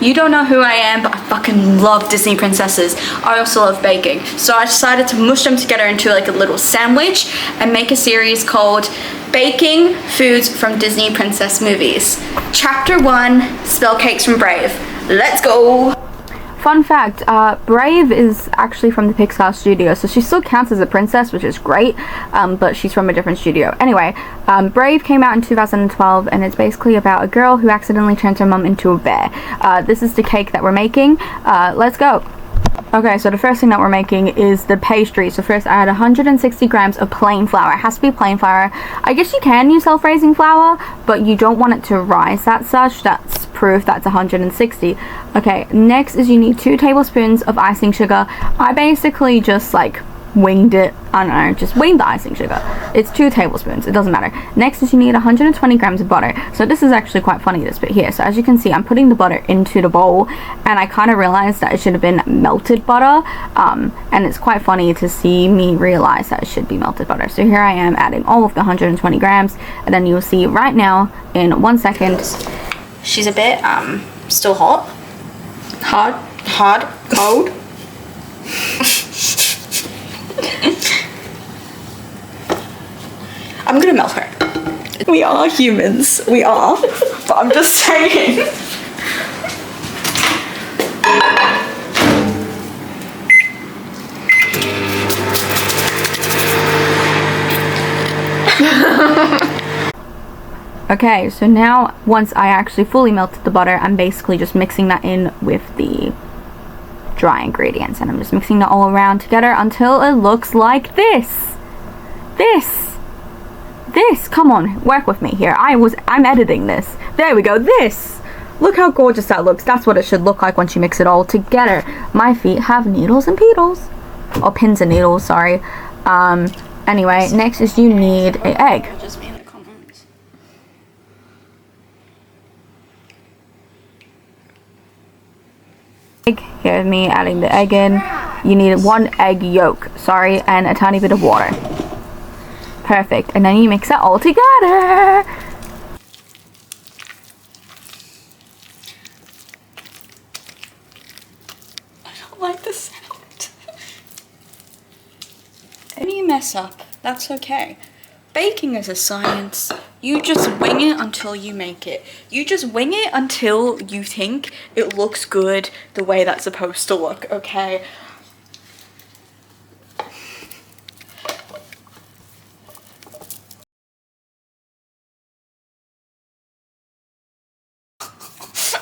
You don't know who I am, but I fucking love Disney princesses. I also love baking. So I decided to mush them together into like a little sandwich and make a series called Baking Foods from Disney Princess Movies. Chapter 1, Spell Cakes from Brave. Let's go! Fun fact, Brave is actually from the Pixar studio, so she still counts as a princess, which is great, but she's from a different studio. Anyway, Brave came out in 2012, and it's basically about a girl who accidentally turns her mum into a bear. This is the cake that we're making. Let's go! Okay, so the first thing that we're making is the pastry. So first I add 160 grams of plain flour. It has to be plain flour. I guess you can use self-raising flour, but you don't want it to rise that such. That's proof that's 160. Okay, next is you need 2 tablespoons of icing sugar. I basically just like winged it. I don't know, just winged the icing sugar. It's 2 tablespoons, it doesn't matter. Next is you need 120 grams of butter. So this is actually quite funny, this bit here. So as you can see, I'm putting the butter into the bowl, and I kind of realized that it should have been melted butter, and it's quite funny to see me realize that it should be melted butter. So here I am adding all of the 120 grams, and then you'll see right now in 1 second. She's a bit, still hot. Hard, cold. I'm gonna melt her. We are humans. We are. But I'm just saying. Okay, so now once I actually fully melted the butter, I'm basically just mixing that in with the dry ingredients, and I'm just mixing that all around together until it looks like this. This, come on, work with me here. I'm editing this. There we go, this. Look how gorgeous that looks. That's what it should look like once you mix it all together. My feet have needles and pedals. Or pins and needles, sorry. Anyway, next is you need an egg. Here's me adding the egg in. You need 1 egg yolk, sorry, and a tiny bit of water. Perfect, and then you mix it all together. I don't like the sound. If you mess up, that's okay. Baking is a science. You just wing it until you make it. You just wing it until you think it looks good the way that's supposed to look, okay?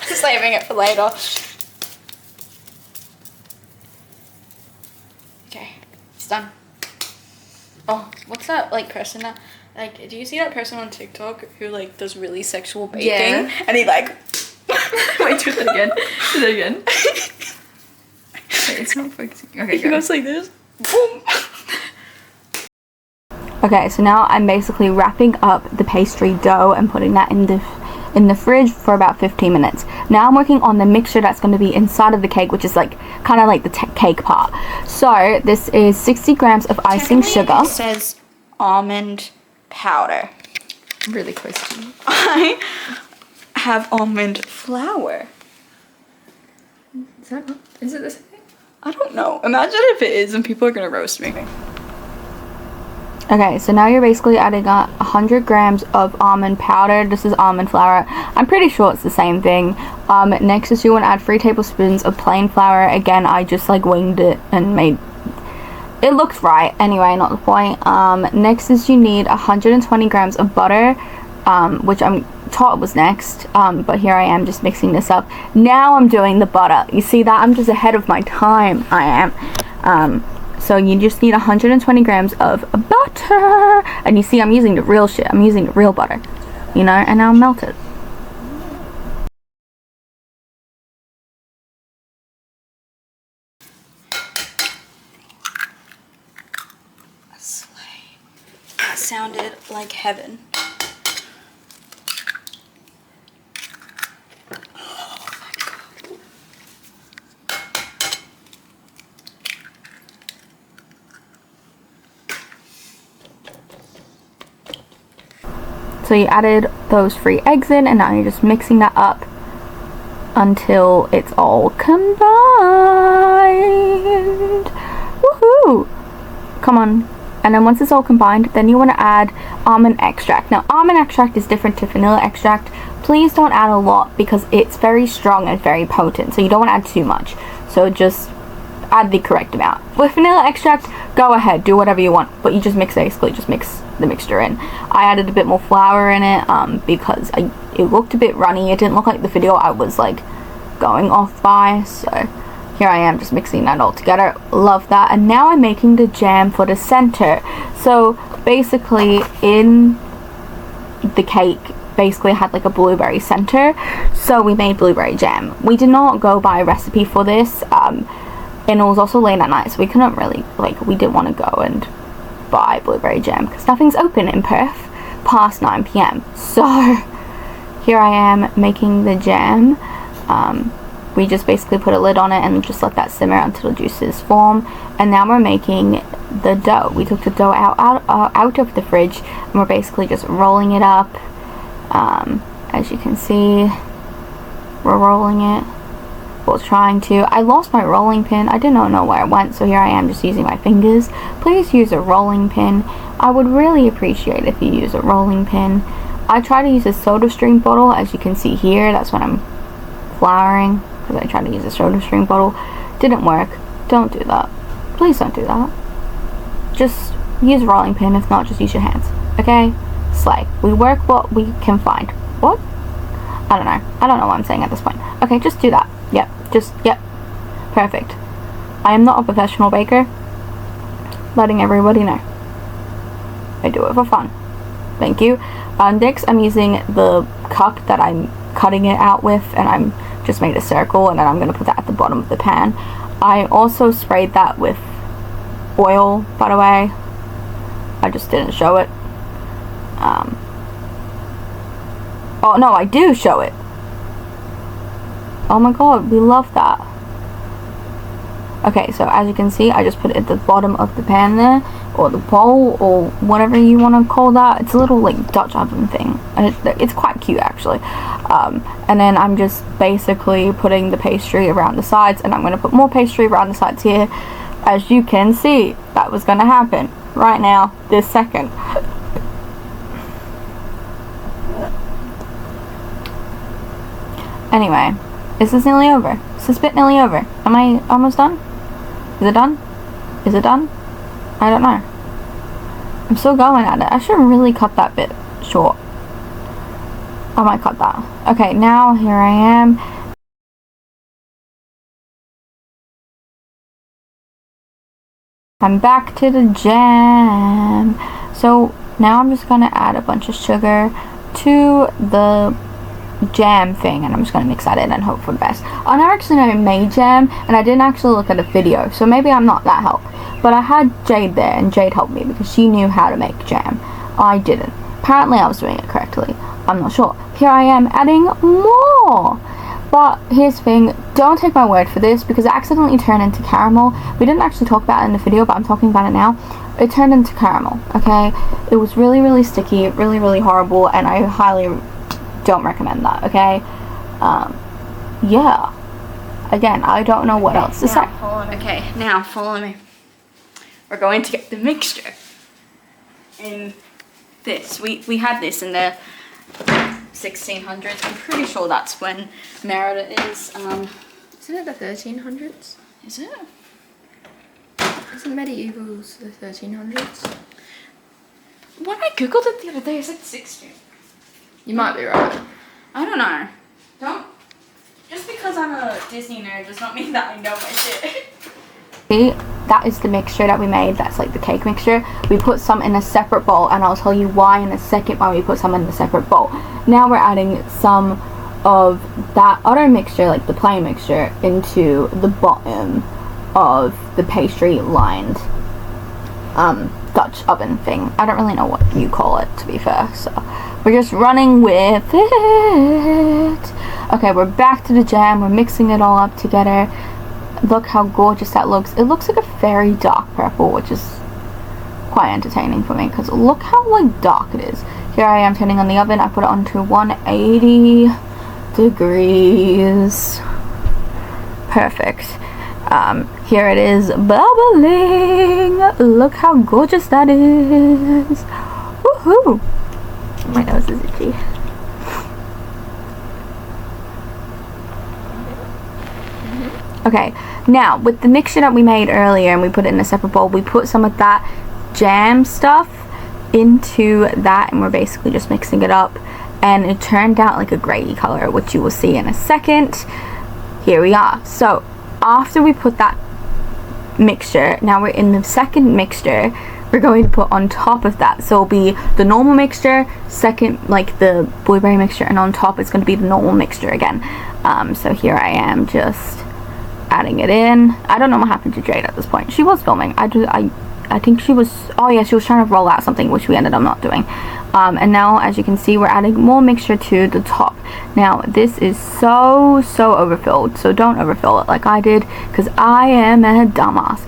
Saving it for later. Okay, it's done. Oh, what's that like person that like? Do you see that person on TikTok who like does really sexual baking? Yeah. And he like. Wait, do that again. Do that again. Wait, it's not focusing. Okay, he goes like this. Boom. Okay, so now I'm basically wrapping up the pastry dough and putting that in the fridge for about 15 minutes. Now I'm working on the mixture that's going to be inside of the cake, which is like kind of like the cake part. So this is 60 grams of icing sugar. It says almond powder. Really crispy. I have almond flour. Is it the same thing? I don't know. Imagine if it is and people are gonna roast me. Okay, so now you're basically adding 100 grams of almond powder. This is almond flour. I'm pretty sure it's the same thing. Next is you want to add 3 tablespoons of plain flour. Again, I just like winged it and made it looks right. Anyway, not the point. Next is you need 120 grams of butter, which I'm taught was next. But here I am just mixing this up. Now I'm doing the butter. You see that? I'm just ahead of my time. I am. So you just need 120 grams of butter. And you see I'm using the real shit. I'm using the real butter. You know, and now melt it. Slay. That sounded like heaven. So you added those 3 eggs in, and now you're just mixing that up. until it's all combined. Woohoo! Come on. And then once it's all combined, then you want to add almond extract. Now, almond extract is different to vanilla extract. Please don't add a lot because it's very strong and very potent, so you don't want to add too much. So just add the correct amount. With vanilla extract, go ahead, do whatever you want, but you just mix the mixture in. I added a bit more flour in it because it looked a bit runny. It didn't look like the video I was like going off by, so here I am just mixing that all together. Love that. And now I'm making the jam for the center. So basically in the cake basically had like a blueberry center, so we made blueberry jam. We did not go by a recipe for this, and it was also late at night, so we couldn't really, like, we didn't want to go and buy blueberry jam because nothing's open in Perth past 9 p.m. So here I am making the jam. We just basically put a lid on it and just let that simmer until the juices form. And now we're making the dough. We took the dough out of the fridge and we're basically just rolling it up. As you can see, we're rolling it. Well, trying to. I lost my rolling pin. I did not know where it went, so here I am just using my fingers. Please use a rolling pin. I would really appreciate if you use a rolling pin. I try to use a SodaStream bottle, as you can see here. That's when I'm flouring, because I tried to use a SodaStream bottle. Didn't work. Don't do that. Please don't do that. Just use a rolling pin. If not, just use your hands. Okay? Slay. We work what we can find. What? I don't know. I don't know what I'm saying at this point. Okay, just do that. Yep. Yep. Perfect. I am not a professional baker. Letting everybody know. I do it for fun. Thank you. Next, I'm using the cup that I'm cutting it out with, and I'm just made a circle, and then I'm going to put that at the bottom of the pan. I also sprayed that with oil, by the way. I just didn't show it. Oh no, I do show it. Oh my god, we love that. Okay, so as you can see, I just put it at the bottom of the pan there, or the bowl, or whatever you want to call that. It's a little like Dutch oven thing. It's quite cute actually. And then I'm just basically putting the pastry around the sides, and I'm going to put more pastry around the sides here. As you can see, that was going to happen right now, this second. Anyway, this is nearly over. This is a bit nearly over. Am I almost done? Is it done? Is it done? I don't know. I'm still going at it. I should really cut that bit short. I might cut that. Okay, now here I am. I'm back to the jam. So now I'm just gonna add a bunch of sugar to the jam thing, and I'm just gonna mix that in and hope for the best. I never actually made jam, and I didn't actually look at a video, so maybe I'm not that help. But I had Jade there, and Jade helped me because she knew how to make jam. I didn't. Apparently I was doing it correctly. I'm not sure. Here I am adding more. But here's the thing, don't take my word for this because it accidentally turned into caramel. We didn't actually talk about it in the video, but I'm talking about it now. It turned into caramel, okay? It was really, really sticky, really, really horrible, and I highly don't recommend that, okay? Yeah. Again, I don't know what else to say. Okay, now follow me. We're going to get the mixture in this. We had this in the 1600s. I'm pretty sure that's when Merida is. Isn't it the 1300s? Is it? Isn't medievals the 1300s? When I googled it the other day, it said 16. You might be right. I don't know. Just because I'm a Disney nerd does not mean that I know my shit. See, that is the mixture that we made. That's like the cake mixture. We put some in a separate bowl, and I'll tell you why in a second why we put some in a separate bowl. Now we're adding some of that other mixture, like the plain mixture, into the bottom of the pastry lined Dutch oven thing. I don't really know what you call it, to be fair, so we're just running with it. Okay, we're back to the jam. We're mixing it all up together. Look how gorgeous that looks. It looks like a very dark purple, which is quite entertaining for me because look how like dark it is. Here I am turning on the oven. I put it onto 180 degrees. Perfect. Here it is bubbling. Look how gorgeous that is. Woohoo! My nose is itchy. Okay, now with the mixture that we made earlier and we put it in a separate bowl, we put some of that jam stuff into that and we're basically just mixing it up, and it turned out like a grey color, which you will see in a second. Here we are. So after we put that mixture, now we're in the second mixture we're going to put on top of that. So it'll be the normal mixture, second like the blueberry mixture, and on top it's going to be the normal mixture again. So here I am just adding it in. I don't know what happened to Jade at this point. She was filming. I think she was, oh yeah, she was trying to roll out something, which we ended up not doing. And now, as you can see, we're adding more mixture to the top. Now, this is so overfilled, so don't overfill it like I did, because I am a dumbass.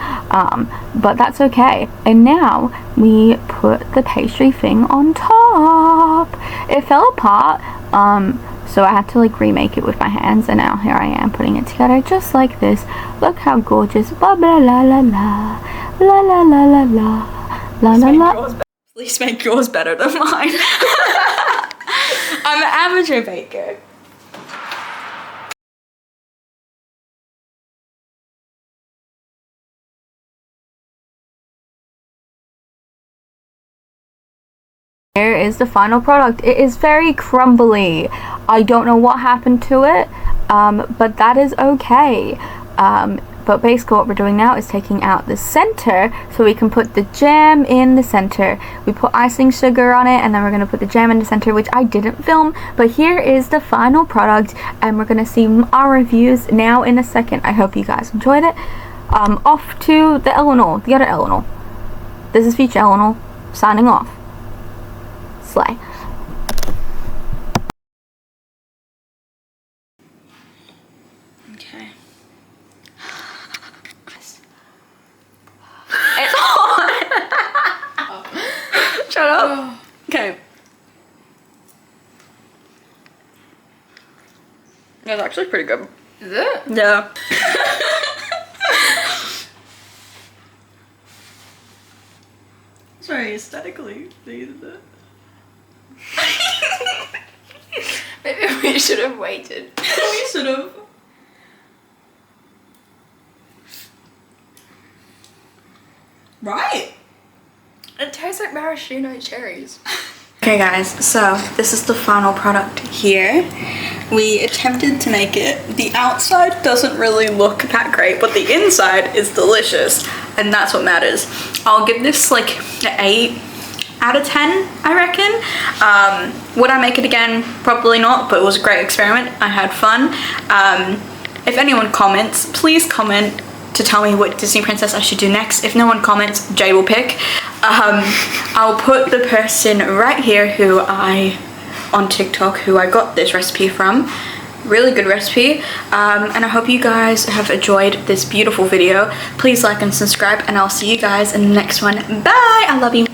But that's okay. And now, we put the pastry thing on top. It fell apart, so I had to like remake it with my hands, and now here I am putting it together just like this. Look how gorgeous. Blah blah la la la. La la la la la. La la la. Please make yours better than mine. I'm an amateur baker. Here is the final product. It is very crumbly. I don't know what happened to it, but that is okay. But basically what we're doing now is taking out the center so we can put the jam in the center. We put icing sugar on it, and then we're going to put the jam in the center, which I didn't film. But here is the final product, and we're going to see our reviews now in a second. I hope you guys enjoyed it. Off to the Eleanor, the other Eleanor. This is Future Eleanor, signing off. Slay. Okay. It's hot. Shut up. Okay. It's actually pretty good. Is it? Yeah. Sorry, aesthetically, these are Maybe we should have waited. we should have. Right. It tastes like maraschino cherries. Okay guys, so this is the final product here. We attempted to make it. The outside doesn't really look that great, but the inside is delicious, and that's what matters. I'll give this like an 8 out of 10, I reckon. Would I make it again? Probably not, but it was a great experiment. I had fun. If anyone comments, please comment to tell me what Disney princess I should do next. If no one comments, Jade will pick. I'll put the person right here who on TikTok who I got this recipe from. Really good recipe. And I hope you guys have enjoyed this beautiful video. Please like and subscribe, and I'll see you guys in the next one. Bye! I love you.